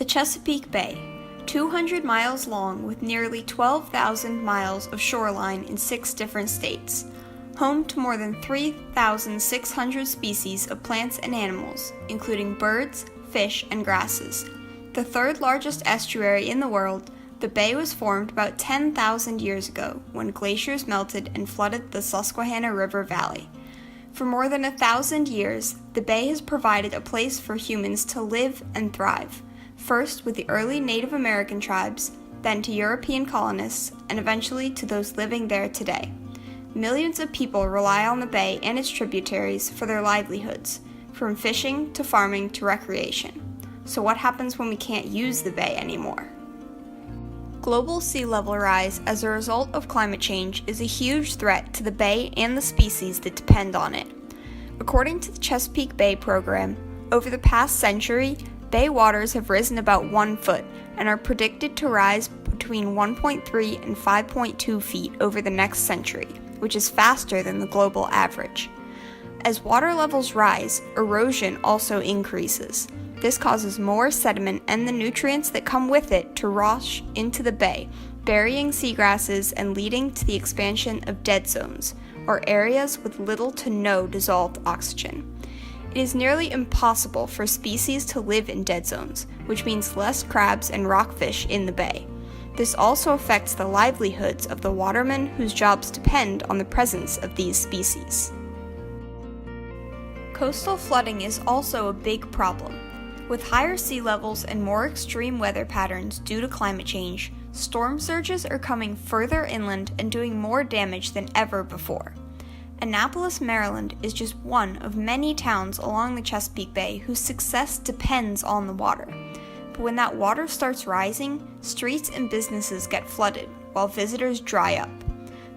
Chesapeake Bay, 200 miles long with nearly 12,000 miles of shoreline in 6 different states, home to more than 3,600 species of plants and animals, including birds, fish, and grasses. The third largest estuary in the world, the bay was formed about 10,000 years ago when glaciers melted and flooded the Susquehanna River Valley. For more than 1,000 years, the bay has provided a place for humans to live and thrive, first with the early Native American tribes, then to European colonists, and eventually to those living there today. Millions of people rely on the bay and its tributaries for their livelihoods, from fishing to farming to recreation. So what happens when we can't use the bay anymore? Global sea level rise as a result of climate change is a huge threat to the bay and the species that depend on it. According to the Chesapeake Bay program, over the past century, bay waters have risen about 1 foot and are predicted to rise between 1.3 and 5.2 feet over the next century, which is faster than the global average. As water levels rise, erosion also increases. This causes more sediment and the nutrients that come with it to wash into the bay, burying seagrasses and leading to the expansion of dead zones, or areas with little to no dissolved oxygen. It is nearly impossible for species to live in dead zones, which means less crabs and rockfish in the bay. This also affects the livelihoods of the watermen whose jobs depend on the presence of these species. Coastal flooding is also a big problem. With higher sea levels and more extreme weather patterns due to climate change, storm surges are coming further inland and doing more damage than ever before. Annapolis, Maryland is just one of many towns along the Chesapeake Bay whose success depends on the water. But when that water starts rising, streets and businesses get flooded while visitors dry up.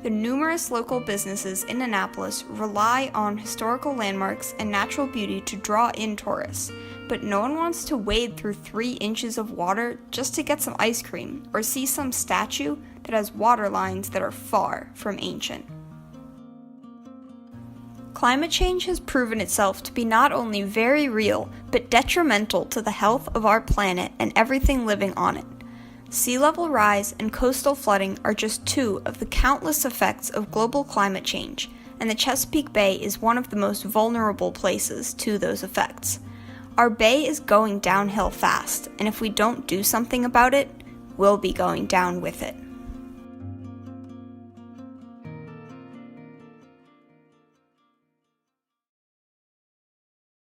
The numerous local businesses in Annapolis rely on historical landmarks and natural beauty to draw in tourists, but no one wants to wade through 3 inches of water just to get some ice cream or see some statue that has water lines that are far from ancient. Climate change has proven itself to be not only very real, but detrimental to the health of our planet and everything living on it. Sea level rise and coastal flooding are just 2 of the countless effects of global climate change, and the Chesapeake Bay is one of the most vulnerable places to those effects. Our bay is going downhill fast, and if we don't do something about it, we'll be going down with it.